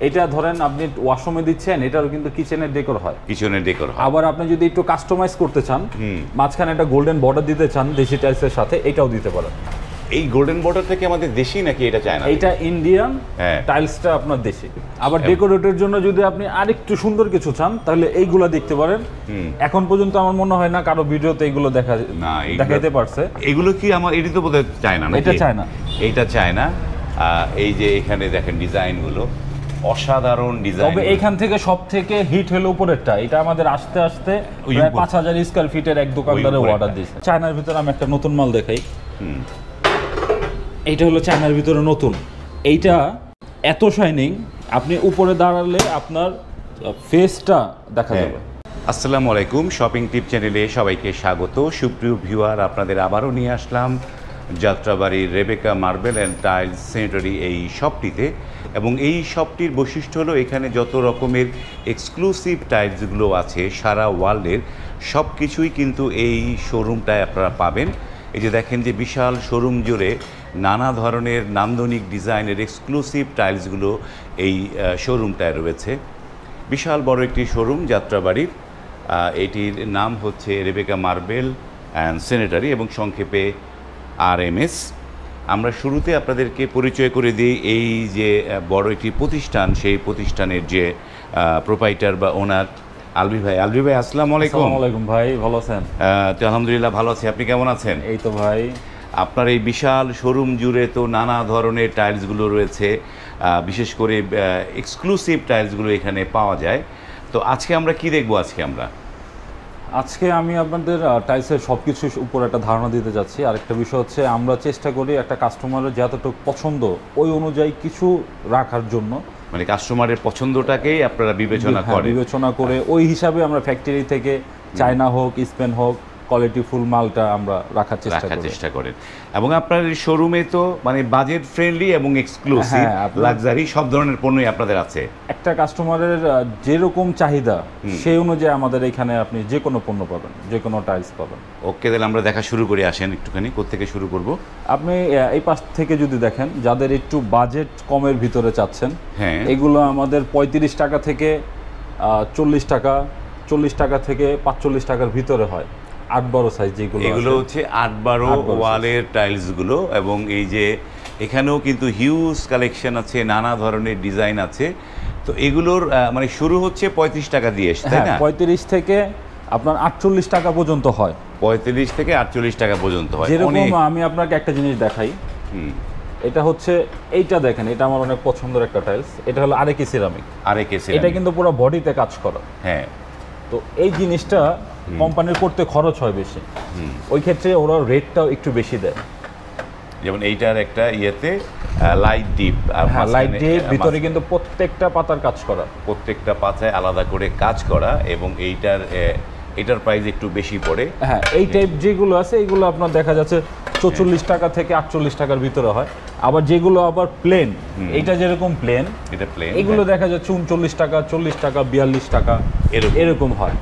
এটা ধরেন আপনি ওয়াশরুমে দিচ্ছেন, এটারও কিন্তু কিচেনের ডেকোর হয়। কিচেনের ডেকোর হয়। আবার আপনি যদি একটু কাস্টমাইজ করতে চান, মাঝখানে একটা গোল্ডেন বর্ডার দিতে চান দেশি টাইলসের সাথে, এটাও দিতে পারেন। এই গোল্ডেন বর্ডার থেকে আমাদের দেশি নাকি এটা চায়না? এটা ইন্ডিয়ান, টাইলসটা আপনার দেশি। আবার ডেকোরেটের জন্য যদি আপনি আরেকটু সুন্দর কিছু চান তাহলে এইগুলা দেখতে পারেন। এখন পর্যন্ত আমার মনে হয় না কারো ভিডিওতে এইগুলো দেখাইতে পারছে। এগুলো কি আমার এটি তো বোধহয় চায়না না? এটা চায়না, এইটা চায়না। এই যে এখানে দেখেন ডিজাইনগুলো অসাধারণ ডিজাইন। তবে এইখান থেকে সব থেকে হিট হলো উপরেরটা। এটা আমাদের আস্তে আস্তে প্রায় 5000 স্কয়ার ফিটের এক দোকানদারে অর্ডার দিয়েছে। চায়নার ভিতরে আমি একটা নতুন মাল দেখাই। এইটা হলো চায়নার ভিতরে নতুন। এইটা এত শাইনিং, আপনি উপরে দাঁড়ালে আপনার ফেসটা দেখা যাবে। আসসালামু আলাইকুম, শপিং টিপ চ্যানেলে সবাইকে স্বাগত। সুপ্রিয় ভিউয়ার, আপনাদের আবারও নিয়ে আসলাম যাত্রাবাড়ির Rebecca marble and tiles sanitary এই শপটিতে। এবং এই শপটির বৈশিষ্ট্য হলো এখানে যত রকমের এক্সক্লুসিভ টাইলসগুলো আছে সারা ওয়ার্ল্ডের সব কিছুই কিন্তু এই শোরুমটায় আপনারা পাবেন। এই যে দেখেন যে বিশাল শোরুম জুড়ে নানা ধরনের নান্দনিক ডিজাইনের এক্সক্লুসিভ টাইলসগুলো এই শোরুমটায় রয়েছে। বিশাল বড় একটি শোরুম যাত্রাবাড়ির। এটির নাম হচ্ছে রেবেকা মার্বেল অ্যান্ড স্যানিটারি এবং সংক্ষেপে RMS। আমরা শুরুতে আপনাদেরকে পরিচয় করে দিই এই যে বড় একটি প্রতিষ্ঠান, সেই প্রতিষ্ঠানের যে প্রোপাইটার বা ওনার আলবি ভাই। আলবি ভাই আসসালামু আলাইকুম। আসসালামু আলাইকুম ভাই, ভালো আছেন? তো আলহামদুলিল্লাহ ভালো আছি, আপনি কেমন আছেন? এই তো ভাই। আপনার এই বিশাল শোরুম জুড়ে তো নানা ধরনের টাইলসগুলো রয়েছে, বিশেষ করে এক্সক্লুসিভ টাইলসগুলো এখানে পাওয়া যায়। তো আজকে আমরা কি দেখব? আজকে আমি আপনাদের টাইলসের সব কিছুর উপর একটা ধারণা দিতে যাচ্ছি। আরেকটা বিষয় হচ্ছে আমরা চেষ্টা করি একটা কাস্টমারের যতটুকু পছন্দ ওই অনুযায়ী কিছু রাখার জন্য। মানে কাস্টমারের পছন্দটাকেই আপনারা বিবেচনা করে ওই হিসাবে আমরা ফ্যাক্টরি থেকে চায়না হোক, স্পেন হোক, কোয়ালিটি ফুল মালটা আমরা রাখার চেষ্টা করেন। এবং আপনার এই শোরুমে তো মানে বাজেট ফ্রেন্ডলি এবং এক্সক্লুসিভ লাক্সারি সব ধরনের পণ্যই আপনাদের আছে। একটা কাস্টমারের যেরকম চাহিদা সেই অনুযায়ী আমাদের এখানে আপনি যে কোনো পণ্য পাবেন, যে কোনো টাইলস পাবেন। ওকে, তাহলে আমরা দেখা শুরু করি। আসেন একটুখানি কোত্থেকে শুরু করব? আপনি এই পাশ থেকে যদি দেখেন, যাদের একটু বাজেট কমের ভিতরে চাচ্ছেন, হ্যাঁ, এগুলো আমাদের 35 টাকা থেকে 40 টাকা, 40 টাকা থেকে 45 টাকার ভিতরে হয়। 8-12 সাইজ যেগুলো, এগুলো হচ্ছে 8-12 ওয়ালের টাইলসগুলো। এবং এই যে এখানেও কিন্তু হিউজ কালেকশন আছে, নানা ধরনের ডিজাইন আছে। তো এগুলোর মানে শুরু হচ্ছে 35 টাকা দিয়ে, তাই না? 35 থেকে আপনার 48 টাকা পর্যন্ত হয়। 35 থেকে 48 টাকা পর্যন্ত হয়। যেরকম আমি আপনাকে একটা জিনিস দেখাই। এটা হচ্ছে, এইটা দেখেন, এটা আমার অনেক পছন্দের একটা টাইলস। এটা হলো আরেকে সিরামিক। এটা কিন্তু পুরো বডিতে কাজ করা। হ্যাঁ। তো এই জিনিসটা কোম্পানির করতে খরচ হয় বেশি, ওই ক্ষেত্রে ওরা রেটটাও একটু বেশি দেয়। যেমন এইটার একটা ইয়েতে লাইট ডিপ, ভিতরে কিন্তু প্রত্যেকটা পাতার কাজ করা, প্রত্যেকটা পাতায় আলাদা করে কাজ করা। এবং এইটার প্রাইস একটু বেশি পড়ে। হ্যাঁ, এই টাইপ যেগুলো আছে এগুলো আপনার দেখা যাচ্ছে 44 টাকা থেকে 48 টাকার ভিতরে হয়। আবার যেগুলো আবার প্লেন, এটা যেরকম প্লেন, এগুলো দেখা যাচ্ছে 39 টাকা, 40 টাকা, 42 টাকা এরকম হয়।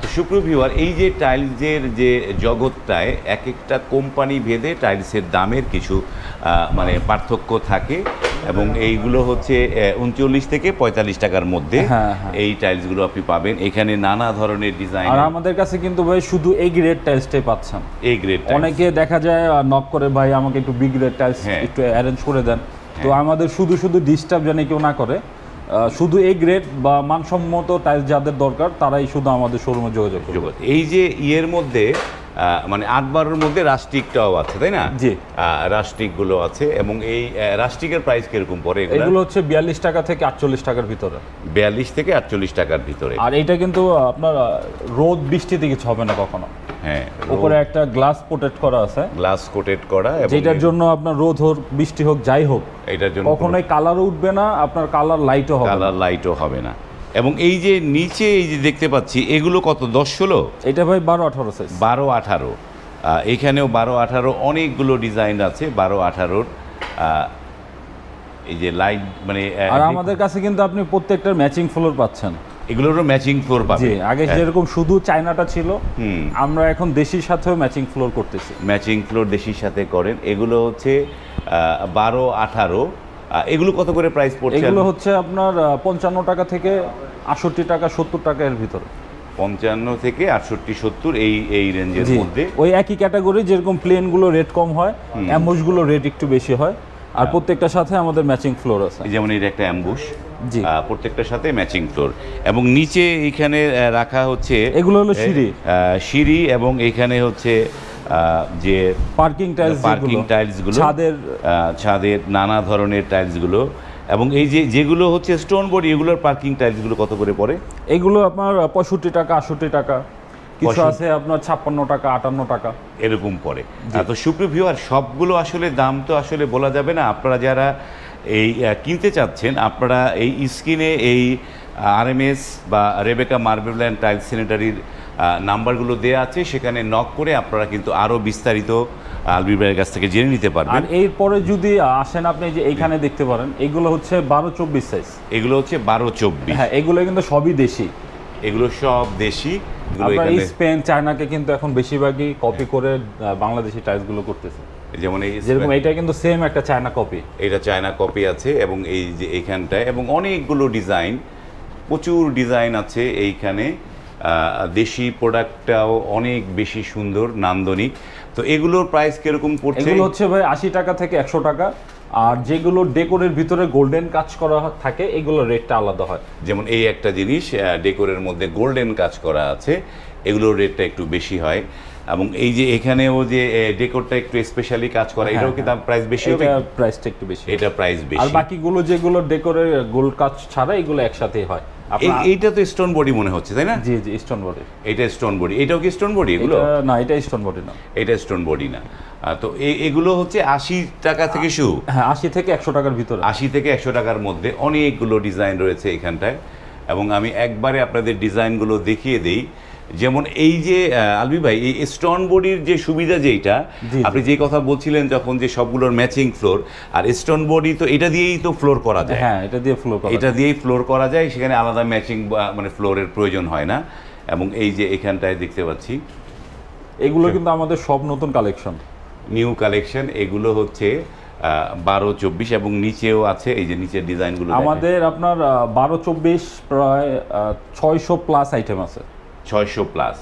তো সুপ্রিয় ভিউয়ার, এই যে টাইলসের যে জগৎটায় এক একটা কোম্পানি ভেদে টাইলসের দামের কিছু মানে পার্থক্য থাকে। এবং এইগুলো হচ্ছে 39 থেকে 45 টাকার মধ্যে এই টাইলসগুলো আপনি পাবেন। এখানে নানা ধরনের ডিজাইন। আর আমাদের কাছে কিন্তু ভাই শুধু এই গ্রেড টাইলসটাই পাচ্ছেন। এই গ্রেড, অনেকে দেখা যায় নক করে, ভাই আমাকে একটু বি গ্রেড টাইলস একটু অ্যারেঞ্জ করে দেন। তো আমাদের শুধু ডিস্টার্ব যেন কেউ না করে, শুধু এই গ্রেড বা মানসম্মত টাইলস যাদের দরকার তারাই শুধু আমাদের শোরুমে যোগাযোগ করবে। এই যে ইয়ের মধ্যে মানে 8-12-এর মধ্যে রাস্টিকটাও আছে, তাই না? জি, রাস্টিকগুলো আছে। এবং এই রাস্টিকের প্রাইস কিরকম পড়ে? এগুলো হচ্ছে 42 টাকা থেকে 48 টাকার ভিতরে। 42 থেকে 48 টাকার ভিতরে। আর এটা কিন্তু আপনার রোদ বৃষ্টিতে কিছু হবে না কখনো। হ্যাঁ, উপরে একটা গ্লাস কোটেড করা আছে, গ্লাস কোটেড করা, যেটার জন্য আপনার রোদ হোক, বৃষ্টি হোক, যাই হোক, এটার জন্য কখনোই কালারও উঠবে না, আপনার কালার লাইটও হবে না। এবং এই যে নিচে এই যে দেখতে পাচ্ছি, এগুলো কত? 10-16? এটা ভাই 12-18 সাইজ। 12-18। এখানেও 12-18 অনেকগুলো ডিজাইন আছে 12-18-র। এই যে লাইট মানে, আর আমাদের কাছে কিন্তু আপনি প্রত্যেকটার ম্যাচিং ফ্লোর পাচ্ছেন। এগুলোরও ম্যাচিং ফ্লোর পাবেন। আগে যেরকম শুধু চায়নাটা ছিল, আমরা এখন দেশির সাথেও ম্যাচিং ফ্লোর করতেছি। ম্যাচিং ফ্লোর দেশির সাথে করেন। এগুলো হচ্ছে 12-18 এগুলো কত করে প্রাইস পড়ছে? এগুলো হচ্ছে আপনার 55 টাকা থেকে 68 টাকা 70 টাকা এর ভিতরে। 55 থেকে 68 70 এই রেঞ্জের মধ্যে। ওই একই ক্যাটাগরি, যেরকম প্লেনগুলো রেট কম হয়, অ্যাম্বুশগুলো রেট একটু বেশি হয়। আর প্রত্যেকটার সাথে আমাদের ম্যাচিং ফ্লোর আছে। যেমন এটা একটা অ্যাম্বুশ, জি, প্রত্যেকটার সাথে ম্যাচিং ফ্লোর। এবং নিচে এইখানে রাখা হচ্ছে এগুলো হলো সিঁড়ি এবং এইখানে হচ্ছে যে পার্কিং টাইলসগুলো, ছাদের নানা ধরনের টাইলসগুলো। এবং এই যেগুলো হচ্ছে স্টোন বডি, এগুলোর পার্কিং টাইলসগুলো কত করে পড়ে? এগুলো আপনার 65 টাকা 68 টাকা, কিছু আছে আপনার 56 টাকা 58 টাকা এরকম পড়ে। তো সুপ্রিয় ভিউয়ার, সবগুলো আসলে দাম তো আসলে বলা যাবে না। আপনারা যারা এই কিনতে চাচ্ছেন, আপনারা এই স্ক্রিনে এই RMS বা রেবেকা মার্বেল অ্যান্ড টাইলস স্যানিটারির নাম্বারগুলো দেওয়া আছে, সেখানে নক করে আপনারা কিন্তু আরও বিস্তারিত আলবির ভাইয়ের কাছ থেকে জেনে নিতে পারবেন। আর এরপরে যদি আসেন আপনি, যে এইখানে দেখতে পারেন, এগুলো হচ্ছে 12-24 সাইজ। এগুলো হচ্ছে 12-24। হ্যাঁ, এগুলো কিন্তু সবই দেশি, এগুলো সব দেশি। আপনার স্পেন চায়নাকে কিন্তু এখন বেশিরভাগই কপি করে বাংলাদেশি টাইলসগুলো করতেছে। যেরকম এটা কিন্তু সেম একটা চায়না কপি, এটা চায়না কপি আছে। এবং এই যে এইখানটায় এবং অনেকগুলো ডিজাইন, প্রচুর ডিজাইন আছে এইখানে। দেশি প্রোডাক্টটাও অনেক বেশি সুন্দর, নান্দনিক। তো এগুলোর প্রাইস কিরকম পড়ছে? এগুলো হচ্ছে ভাই 80 টাকা থেকে 100 টাকা। আর যেগুলো ডেকোরের ভিতরে গোল্ডেন কাজ করা থাকে, এগুলো রেটটা আলাদা হয়। যেমন এই একটা জিনিস ডেকোরের মধ্যে গোল্ডেন কাজ করা আছে, এগুলোর রেটটা একটু বেশি হয়। এবং এই যে এখানেও যে ডেকোরটা একটু স্পেশালি কাজ করা, এটাও কি দাম প্রাইস বেশি হবে? এটা প্রাইসটা একটু বেশি, এটা প্রাইস বেশি। আর বাকিগুলো যেগুলো ডেকোরের গোল্ড কাজ ছাড়া, এগুলো একসাথেই হয়। এইটা তো স্টোন বডি মনে হচ্ছে, তাই না? জি জি, স্টোন বডি। এটা স্টোন বডি। এটাও কি স্টোন বডি? এগুলো না, এটা স্টোন বডি না। এটা স্টোন বডি না। তো এগুলো হচ্ছে 80 টাকা থেকে শুরু। হ্যাঁ, 80 থেকে 100 টাকার ভিতরে। 80 থেকে 100 টাকার মধ্যে অনেকগুলো ডিজাইন রয়েছে এখানটায়। এবং আমি একবারে আপনাদের ডিজাইনগুলো দেখিয়ে দেই। যেমন এই যে আলবি ভাই, এই স্টোন বডির যে সুবিধা, যেটা আপনি যে কথা বলছিলেন যখন, যে সবগুলোর ম্যাচিং ফ্লোর, আর স্টোন বডি তো এটা দিয়েই তো ফ্লোর করা যায়। হ্যাঁ, এটা দিয়েই ফ্লোর করা যায়, সেখানে আলাদা ম্যাচিং মানে ফ্লোরের প্রয়োজন হয় না। এবং এই যে এখানটায় দেখতে পাচ্ছি, এগুলো কিন্তু আমাদের সব নতুন কালেকশন, নিউ কালেকশন। এগুলো হচ্ছে 12-24 এবং নিচেও আছে, এই যে নিচের ডিজাইনগুলো আমাদের আপনার 12-24 প্রায় 600 প্লাস আইটেম আছে। 600 প্লাস,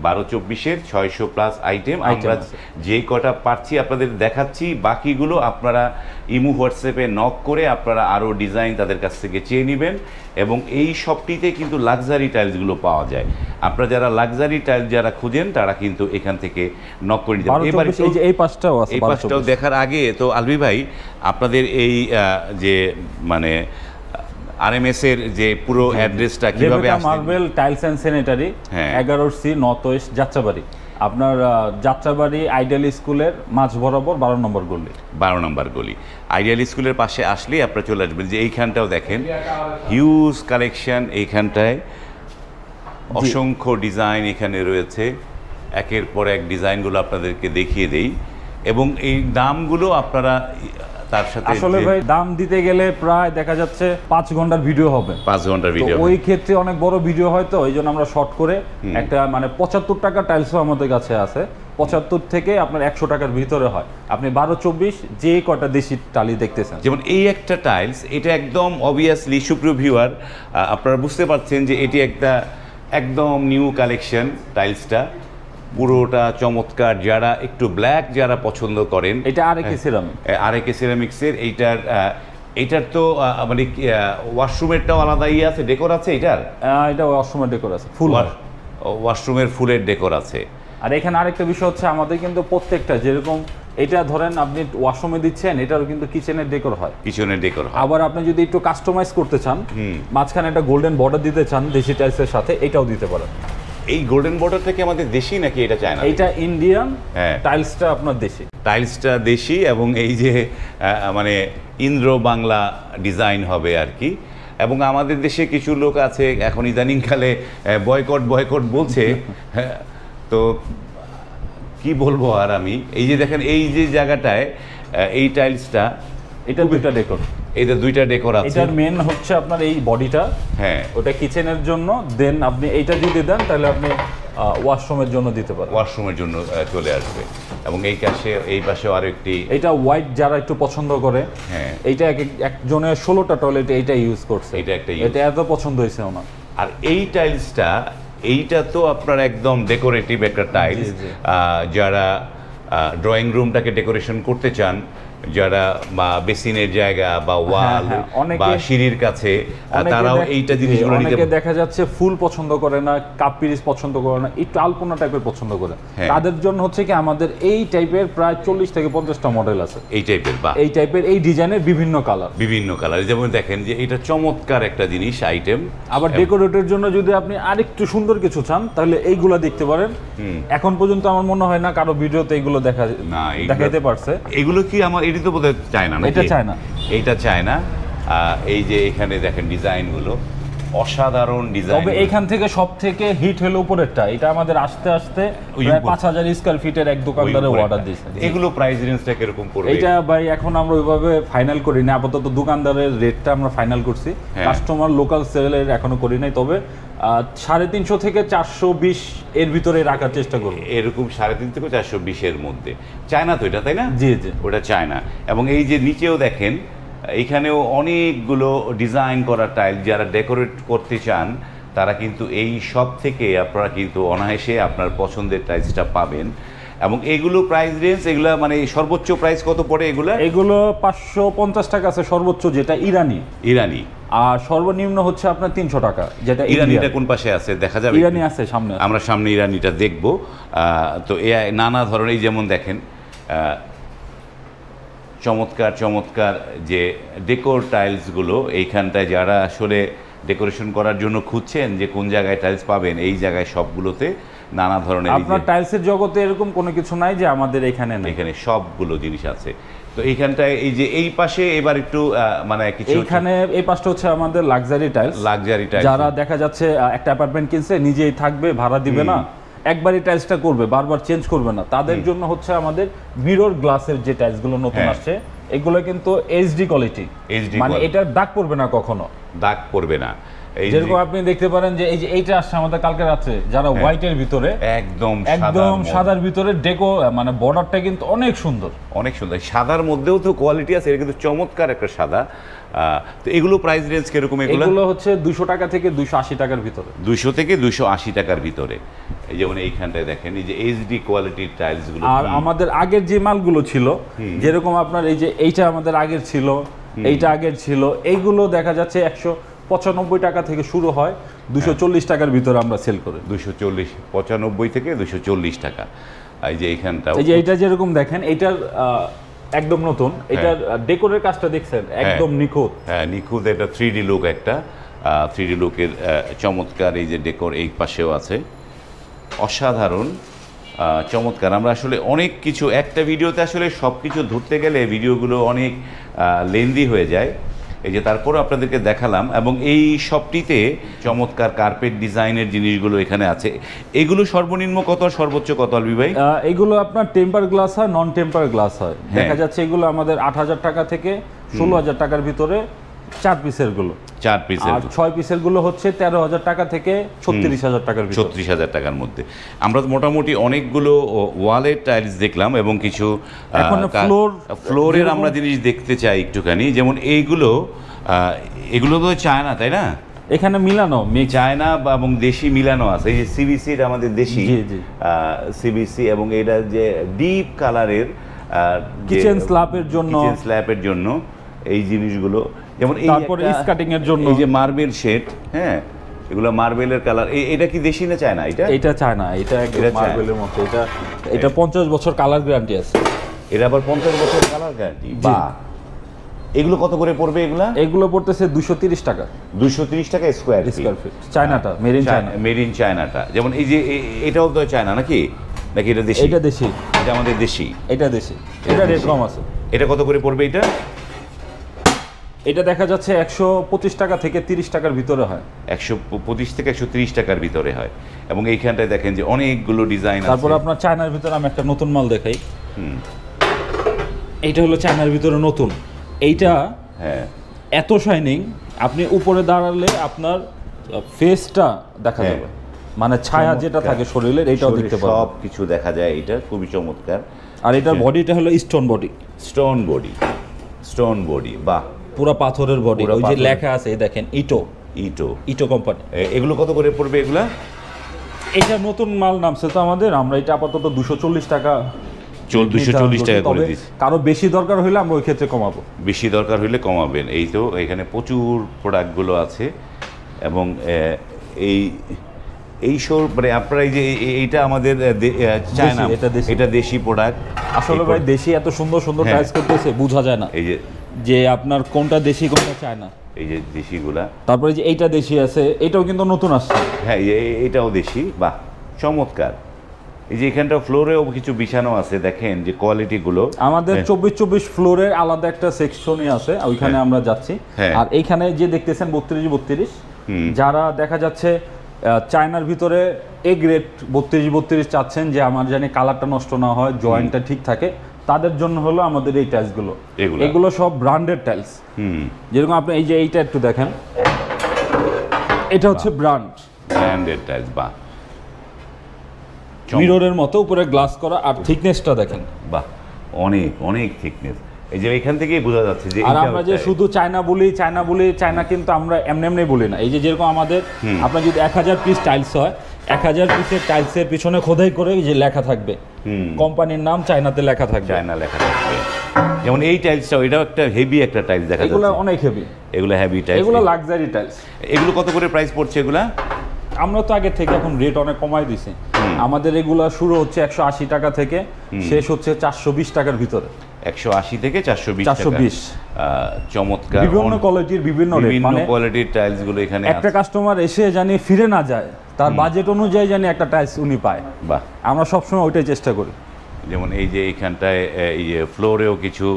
12-24-এর 600 প্লাস আইটেম। আমরা যেই কটা পাচ্ছি আপনাদের দেখাচ্ছি, বাকিগুলো আপনারা ইমো হোয়াটসঅ্যাপে নক করে আপনারা আরও ডিজাইন তাদের কাছ থেকে চেয়ে নেবেন। এবং এই শপটিতে কিন্তু লাক্সারি টাইলসগুলো পাওয়া যায়। আপনারা যারা লাক্সারি টাইলস যারা খুঁজেন, তারা কিন্তু এখান থেকে নক করে নিতে পারেন। এই পাশটাও আছে। এই পাশটাও দেখার আগে তো আলবি ভাই, আপনাদের এই যে মানে RMS এর যে পুরো অ্যাড্রেসটা কিভাবে আসবে? Marble tiles and sanitary, 11C north west Jatrabari. আপনার যাত্রাবাড়ি আইডিয়াল স্কুলের মাঝ বরাবর 12 নম্বর গলি। 12 নম্বর গলি আইডিয়াল স্কুলের পাশে আসলেই আপনারা চলে আসবেন। যে এইখানটাও দেখেন, হিউজ কালেকশন এইখানটায়, অসংখ্য ডিজাইন এখানে রয়েছে। একের পর এক ডিজাইনগুলো আপনাদেরকে দেখিয়ে দেই। এবং এই দামগুলো আপনারা তার সাথে, আসলে ভাই দাম দিতে গেলে প্রায় দেখা যাচ্ছে 5 ঘন্টার ভিডিও হবে। 5 ঘন্টার ভিডিও, ওই ক্ষেত্রে অনেক বড় ভিডিও হয়, তো এই জন্য আমরা শর্ট করে একটা মানে 75 টাকা টাইলসও আমাদের কাছে আছে। 75 থেকে আপনার 100 টাকার ভিতরে হয়। আপনি 12-24 যে কটা দেশি টালি দেখতেছেন, যেমন এই একটা টাইলস, এটা একদম অবভিয়াসলি সুপ্রিয় ভিউয়ার, আপনারা বুঝতে পারছেন যে এটি একটা একদম নিউ কালেকশন। টাইলসটা পুরোটা চমৎকার। যারা একটু ব্ল্যাক যারা পছন্দ করেন, এটা আরেকে সিরামিক, আরেকে সিরামিক্সের। এইটার তো মানে ওয়াশরুমেরটাও আলাদা আছে, ডেকোর আছে এটার। এটা ওয়াশরুমের ডেকোর আছে, ফুল ওয়াশরুমের ফুলের ডেকোর আছে। আর এখানে আরেকটা বিষয় হচ্ছে, আমাদের কিন্তু প্রত্যেকটা, যেরকম এটা ধরেন আপনি ওয়াশরুমে দিচ্ছেন, এটারও কিন্তু কিচেনের ডেকোর হয়। কিচেনের ডেকোর হয়। আবার আপনি যদি একটু কাস্টমাইজ করতে চান, মাঝখানে একটা গোল্ডেন বর্ডার দিতে চান দেশি টাইলসের সাথে, এটাও দিতে পারেন। এই গোল্ডেন বর্ডার থেকে আমাদের দেশি নাকি এটা চায়না? এটা ইন্ডিয়ান, টাইলসটা আপনার দেশি। টাইলসটা দেশি। এবং এই যে মানে ইন্দ্র বাংলা ডিজাইন হবে আর কি। এবং আমাদের দেশে কিছু লোক আছে এখন ইদানিংকালে বয়কট বলছে। তো কি বলবো আর আমি, এই যে দেখেন এই যে জায়গাটায় এই টাইলসটা, এটা দুইটা ডেকোর, এটা দুইটা ডেকোর আছে। এটার মেন হচ্ছে আপনার এই বডিটা, ওটা কিচেনের জন্য। দেন আপনি এইটা যদি দেন, তাহলে আপনি ওয়াশরুমের জন্য দিতে পারেন। ওয়াশরুমের জন্য চলে আসবে। এবং এই পাশেও আরো একটি, এটা হোয়াইট যারা একটু পছন্দ করে, হ্যাঁ এইটা একজনের 16টা টয়লেটে এইটা ইউজ করছে, এটা এত পছন্দ হয়েছে ওনার। আর এই টাইলসটা, এইটা তো আপনার একদম ডেকোরেটিভ একটা টাইলস। যারা ড্রয়িং রুমটাকে ডেকোরেশন করতে চান, যারা বা বেসিনের জায়গা বা ওয়াল বা সিঁড়ির কাছে, তারাও এইটা জিনিসগুলো নিতে। অনেকে দেখা যাচ্ছে ফুল পছন্দ করে না, কাপ পিরিচ পছন্দ করে না, একটু আলপনা টাইপের পছন্দ করে, তাদের জন্য হচ্ছে কি আমাদের এই টাইপের প্রায় 40 থেকে 50টা মডেল আছে এই টাইপের, বা এই টাইপের এই ডিজাইনের বিভিন্ন কালার। যেমন দেখেন যে এটা চমৎকার একটা জিনিস আইটেম। আবার ডেকোরেটের জন্য যদি আপনি আরেকটু সুন্দর কিছু চান তাহলে এইগুলা দেখতে পারেন। এখন পর্যন্ত আমার মনে হয় না কারো ভিডিওতে এইগুলো দেখাইতে পারছে। এগুলো কি আমার এটি তো বোধহয় চায়না, এটা চায়না, এইটা চায়না। এই যে এখানে দেখেন ডিজাইনগুলো অসাধারণ ডিজাইন। তবে এইখান থেকে সবথেকে হিট হলো উপরেরটা, এটা আমাদের আস্তে আস্তে প্রায় 5000 স্কয়ার ফিটের এক দোকানদারের অর্ডার দিয়েছে। এগুলো প্রাইস রেঞ্জটা কিরকম পড়বে? এটা ভাই এখন আমরা ওইভাবে ফাইনাল করি না, আপাতত দোকানদারের রেটটা আমরা ফাইনাল করছি, কাস্টমার লোকাল সেলের এখনো করি নাই। তবে 350 থেকে 420 এর ভিতরে রাখার চেষ্টা করব। এরকম 350 থেকে 420 এর মধ্যে। চায়না তো এটা, তাই না? জি জি, ওটা চায়না। এবং এই যে নিচেও দেখেন, এইখানেও অনেকগুলো ডিজাইন করা টাইল। যারা ডেকোরেট করতে চান তারা কিন্তু এই সব থেকে আপনারা কিন্তু অনায়াসে আপনার পছন্দের টাইলসটা পাবেন। এবং এগুলো প্রাইস রেঞ্জ, এগুলা মানে সর্বোচ্চ প্রাইস কত পড়ে এগুলো 550 টাকা আছে সর্বোচ্চ, যেটা ইরানি, আর সর্বনিম্ন হচ্ছে আপনার 300 টাকা, যেটা ইরানিটা কোন পাশে আছে দেখা যাবে? ইরানি আছে সামনে, আমরা সামনে ইরানিটা দেখব। তো নানা ধরনের, যেমন দেখেন চমৎকার চমৎকার যে ডেকোর টাইলসগুলো, এইখানটায় যারা আসলে ডেকোরেশন করার জন্য খুঁজছেন যে কোন জায়গায় টাইলস পাবেন, এই জায়গায় সবগুলোতে নানা ধরনের। আপনার টাইলসের জগতে এরকম কোনো কিছু নাই যে আমাদের এখানে নেই, এখানে সবগুলো জিনিস আছে। তো এইখানটায় এই যে এই পাশে এবার একটু মানে কিছু, এইখানে এই পাশটা হচ্ছে আমাদের লাক্সারি টাইলস। যারা দেখা যাচ্ছে একটা অ্যাপার্টমেন্ট কিনছে, নিজেই থাকবে, ভাড়া দিবে না, একবারই টাইলসটা করবে, বারবার চেঞ্জ করবে না, তাদের জন্য হচ্ছে আমাদের মিরর গ্লাসের যে টাইলসগুলো নতুন আসছে, এগুলো কিন্তু এইচডি কোয়ালিটি, মানে এটা দাগ পড়বে না, কখনো দাগ পড়বে না। যেরকম আপনি দেখতে পারেন যে এই যে এইটা আসছে আমাদের কালকে রাতে, যারা হোয়াইটের ভিতরে একদম সাদার ভিতরে ডেকো, মানে বর্ডারটা কিন্তু অনেক সুন্দর, সাদার মধ্যেও তো কোয়ালিটি আছে, এটা কিন্তু চমৎকার একটা সাদা। তো এগুলো প্রাইস রেঞ্জ কিরকম? এগুলো হচ্ছে 200 টাকা থেকে 280 টাকার ভিতরে, 200 থেকে 280 টাকার ভিতরে। যেমন এইখানটায় দেখেন এই যে এইচডি কোয়ালিটির টাইলসগুলো। আর আমাদের আগের যে মালগুলো ছিল, যেরকম আপনার এই যে এইটা আমাদের আগের ছিল, এইটা আগের ছিল, এইগুলো দেখা যাচ্ছে 195 টাকা থেকে শুরু হয়, 240 টাকার ভিতরে আমরা সেল করি। 95 থেকে 240 টাকা। এই যে এইখানটা, এই যে এইটা যেরকম দেখেন, এইটার একদম নতুন, এটার ডেকোরের কাজটা দেখছেন একদম নিখুঁত। হ্যাঁ, নিখুঁত। এটা 3D লুক, একটা 3D লুকের চমৎকার এই যে ডেকোর এই পাশেও আছে, অসাধারণ চমৎকার। আমরা আসলে অনেক কিছু একটা ভিডিওতে আসলে সব কিছু ধরতে গেলে ভিডিওগুলো অনেক লেন্দি হয়ে যায়। এই যে তারপরে আপনাদেরকে দেখালাম। এবং এই শপটিতে চমৎকার কার্পেট ডিজাইনের জিনিসগুলো এখানে আছে। এগুলো সর্বনিম্ন কত আর সর্বোচ্চ কত আলবি ভাই? এগুলো আপনার টেম্পার গ্লাস হয়, নন টেম্পার গ্লাস হয়। দেখা যাচ্ছে এগুলো আমাদের 8000 টাকা থেকে 16000 টাকার ভিতরে 4 পিসের গুলো, 4 পিসের, আর 6 পিসের গুলো হচ্ছে 13000 টাকা থেকে 36000 টাকার ভিতরে, 36000 টাকার মধ্যে। আমরা মোটামুটি অনেকগুলো ওয়ালের টাইলস দেখলাম এবং কিছু ফ্লোরের আমরা জিনিস দেখতে চাই একটুখানি। যেমন এগুলো তো চায়না, তাই না? এখানে মিলানো চায়না এবং দেশি মিলানো আছে। এই যে সিবিসি, আমাদের দেশি সিবিসি, এবং এটা যে ডিপ কালারের কিচেন স্ল্যাবের জন্য এই জিনিসগুলো। যেমন তারপরে স্কাটিং এর জন্য এই যে মার্বেল শেড, হ্যাঁ, এগুলো মার্বেলের কালার। এটা কি দেশি না চায়না? এটা চায়না, এটা একদম মার্বেলের মতো। এটা 50 বছর কালার গ্যারান্টি আছে। এটা আবার 50 বছর কালার গ্যারান্টি। বাহ! এগুলো কত করে পড়বে? এগুলো পড়তেছে 230 টাকা। 230 টাকা স্কয়ার ফিট। চায়নাটা, মেড ইন চায়নাটা। যেমন এই যে এটাও তো চায়না নাকি এটা দেশি? এটা দেশি, এটা আমাদের দেশি। এটা দেশি, এটা রেট কম আছে। এটা কত করে পড়বে? এটা দেখা যাচ্ছে 125 টাকা থেকে 30 টাকার ভিতরে হয়। 125 থেকে 130 টাকার ভিতরে হয়। এবং এইখানটায় দেখেন যে অনেকগুলো ডিজাইন আছে। তারপর আপনার চায়নার ভিতরে আমি একটা নতুন মাল দেখাই। এইটা হলো চায়নার ভিতরে নতুন। এইটা হ্যাঁ এত শাইনিং, আপনি উপরে দাঁড়ালে আপনার ফেসটা দেখা যাবে, মানে ছায়া যেটা থাকে শরীরের, এইটাও দেখতে পাবেন, সব কিছু দেখা যায়। এটা খুবই চমৎকার। আর এটার বডিটা হলো স্টোন বডি। স্টোন বডি, বাহ, পুরো পাথরের বডি। ওই যে লেখা আছে দেখেন ইটো কোম্পানি। এগুলো কত করে পড়বে এগুলা? এটা নতুন মাল নামছে তো আমাদের, আমরা এটা আপাতত 240 টাকা 240 টাকা করে দিচ্ছি। কারো বেশি দরকার হলে আমরা ওই ক্ষেত্রে কমাবো। বেশি দরকার হলে কমাবেন। এই তো এখানে প্রচুর প্রোডাক্টগুলো আছে এবং এই সব মানে আপনারা এই যে এইটা আমাদের চায়না, এটা দেশি প্রোডাক্ট। আসলে ভাই দেশি এত সুন্দর সুন্দর টাইলস করতেছে বোঝা যায় না এই যে আপনার কোনটা দেশি কোনটা চায়না। এই যে দেশিগুলা, তারপরে যে এইটা দেশি আছে, এটাও কিন্তু নতুন আসছে। হ্যাঁ, এটাও দেশি, বাহ, চমৎকার। এই যে এখানটা ফ্লোরেও কিছু বিছানো আছে, দেখেন যে কোয়ালিটিগুলো। আমাদের 24 ফ্লোরের আলাদা একটা সেকশনই আছে, ওইখানে আমরা যাচ্ছি। আর এইখানে যে দেখতেছেন 32 যারা দেখা যাচ্ছে চায়নার ভিতরে এ গ্রেড 32 চাচ্ছেন, যে আমার জানি কালারটা নষ্ট না হয়, জয়েন্টটা ঠিক থাকে, তাদের জন্য হলো আমাদের এই টাইলসগুলো। এগুলো সব ব্র্যান্ডেড টাইলস। যেরকম আপনি এই যে এইটা একটু দেখেন, এটা হচ্ছে ব্র্যান্ডেড টাইলস, বাহ, মিররের মতো উপরে গ্লাস করা। আর থিকনেসটা দেখেন, বাহ, অনেক থিকনেস। এই যে এখান থেকেই বোঝা যাচ্ছে যে আর আমরা যে শুধু চায়না বলি চায়না কিন্তু আমরা এমনি বলি না। এই যে যেরকম আমাদের আপনার যদি 1000 পিস টাইলস হয়, 1000 পিসের টাইলসের পিছনে খোদাই করে যে লেখা থাকবে, কোম্পানির নাম চায়নাতে লেখা থাকবে, চায়না লেখা থাকবে। যেমন এই টাইলসটাও, এটাও একটা হেভি একটা টাইলস দেখা যাচ্ছে। এগুলো অনেক হেভি, এগুলো হেভি টাইলস, এগুলো লাক্সারি টাইলস। এগুলো কত করে প্রাইস পড়ছে এগুলা? আমরা তো আগে থেকে এখন রেট অনেক কমাই দিছি। আমাদের এগুলা শুরু হচ্ছে 180 টাকা থেকে, শেষ হচ্ছে 420 টাকার ভিতরে। 180 থেকে 420। চমৎকার, বিভিন্ন কোয়ালিটির বিভিন্ন কোয়ালিটির টাইলস গুলো এখানে। একটা কাস্টমার এসে জানি ফিরে না যায়, তার বাজেট অনুযায়ী জানি একটা টাইলস উনি পায়। বাহ, আমরা সবসময় ওইটাই চেষ্টা করি। যেমন এই যে এইখানটায় এই যে ফ্লোরেও কিছু,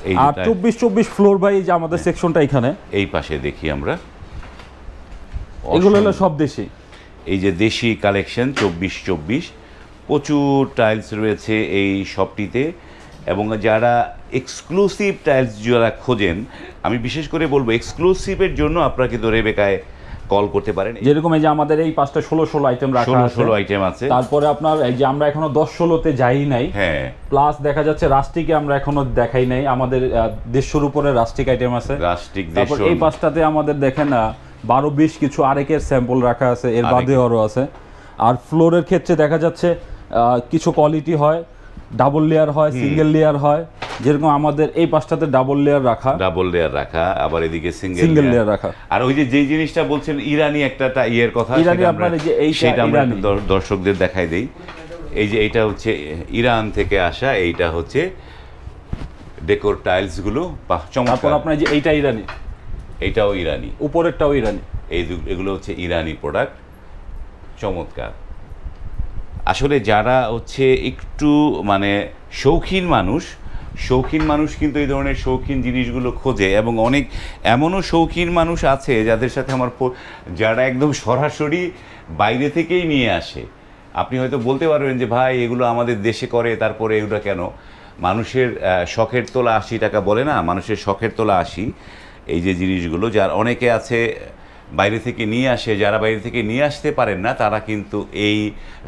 এই আর 24 ফ্লোর বাই যে আমাদের সেকশনটা এখানে, এই পাশে দেখি আমরা, এগুলো হলো সব দেশি। এই যে দেশি কালেকশন 24 প্রচুর টাইলস রয়েছে এই শপটিতে। এবং যারা এক্সক্লুসিভ টাইলস যারা খোঁজেন, আমি বিশেষ করে বলবো এক্সক্লুসিভের জন্য আপনারা কিন্তু রেবেকায় কল করতে পারেন। যেরকম এই যে আমাদের এই 16 আইটেম রাখা আছে, 16 আইটেম আছে। তারপরে আপনার এই যে আমরা এখনো 10-16তে যাই নাই। হ্যাঁ, প্লাস দেখা যাচ্ছে রাস্টিকে আমরা এখনো দেখাই নাই। আমাদের 150 উপরে রাস্টিক আইটেম আছে। তারপর এই পাঁচটাতে আমাদের দেখেন 12-20 কিছু আরেকের স্যাম্পল রাখা আছে, এর বাদে আরও আছে। আর ফ্লোরের ক্ষেত্রে দেখা যাচ্ছে কিছু কোয়ালিটি হয়, ডাবল লেয়ার হয়, সিঙ্গেল লেয়ার হয়। যেরকম আমাদের এই পাঁচটাতে ডাবল লেয়ার রাখা, আবার এদিকে সিঙ্গেল লেয়ার রাখা। আর ওই যে যেই জিনিসটা বলছেন ইরানি একটা ইয়ের কথা, সেটা আমরা দর্শকদের দেখাই দেই। এই যে এইটা হচ্ছে ইরান থেকে আসা, এইটা হচ্ছে ডেকোর টাইলস গুলো, চমৎকার। আপনার যে এইটা ইরানি, এইটাও ইরানি, উপরেরটাও ইরানি। এগুলো হচ্ছে ইরানি প্রোডাক্ট, চমৎকার। আসলে যারা হচ্ছে একটু মানে শৌখিন মানুষ কিন্তু এই ধরনের শৌখিন জিনিসগুলো খোঁজে। এবং অনেক এমনও শৌখিন মানুষ আছে যাদের সাথে আমার, যারা একদম সরাসরি বাইরে থেকেই নিয়ে আসে। আপনি হয়তো বলতে পারবেন যে ভাই এগুলো আমাদের দেশে করে, তারপরে এগুলো কেন? মানুষের শখের তোলা 80 টাকা বলে না, মানুষের শখের তোলা 80। এই যে জিনিসগুলো যার অনেকে আছে বাইরে থেকে নিয়ে আসে, যারা বাইরে থেকে নিয়ে আসতে পারেন না, তারা কিন্তু এই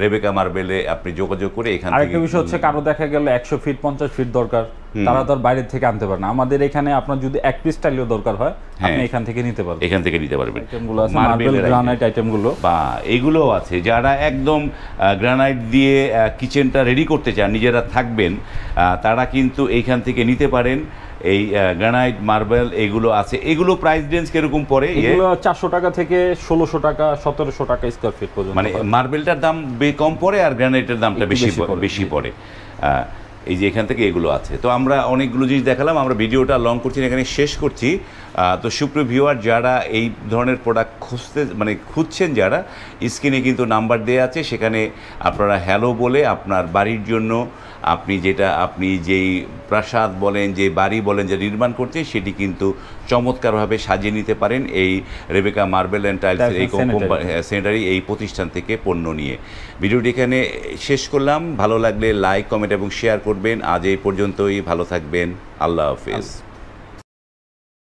রেবেকা মার্বেলে আপনি যোগাযোগ করে এখানে। আরেকটা বিষয় হচ্ছে কারো দেখা গেল 100 ফিট 50 ফিট দরকার, তারা তো আর বাইরে থেকে আনতে পারে না। আমাদের এখানে আপনার যদি এক পিস টাইলও দরকার হয়, আপনি এখান থেকে নিতে পারবেন। আইটেমগুলো আছে, মার্বেল গ্রানাইট আইটেমগুলো বা এইগুলো আছে। যারা একদম গ্রানাইট দিয়ে কিচেনটা রেডি করতে চান, নিজেরা থাকবেন, তারা কিন্তু এইখান থেকে নিতে পারেন। এই গ্রানাইট মার্বেল এগুলো আছে। এগুলো প্রাইস রেঞ্জ কিরকম পড়ে? এগুলো 400 টাকা থেকে 1600 টাকা 1700 টাকা স্কয়ার ফিট পর্যন্ত। মানে মার্বেলটার দাম কম পড়ে আর গ্রানাইটের দামটা বেশি পড়ে। এই যে এখান থেকে এগুলো আছে। তো আমরা অনেকগুলো জিনিস দেখালাম, আমরা ভিডিওটা লং করছি না, এখানে শেষ করছি। তো সুপ্রিয় ভিউয়ার, যারা এই ধরনের প্রোডাক্ট খুঁজছেন, যারা স্ক্রিনে কিন্তু নাম্বার দেওয়া আছে, সেখানে আপনারা হ্যালো বলে আপনার বাড়ির জন্য আপনি যেই প্রাসাদ বলেন, যে বাড়ি বলেন যে নির্মাণ করছেন, সেটি কিন্তু চমৎকারভাবে সাজিয়ে নিতে পারেন এই রেবেকা মার্বেল অ্যান্ড টাইলস এই সেনেটারি এই প্রতিষ্ঠান থেকে পণ্য নিয়ে। ভিডিওটি এখানে শেষ করলাম। ভালো লাগলে লাইক, কমেন্ট এবং শেয়ার করবেন। আজ এই পর্যন্তই, ভালো থাকবেন। আল্লাহ হাফেজ।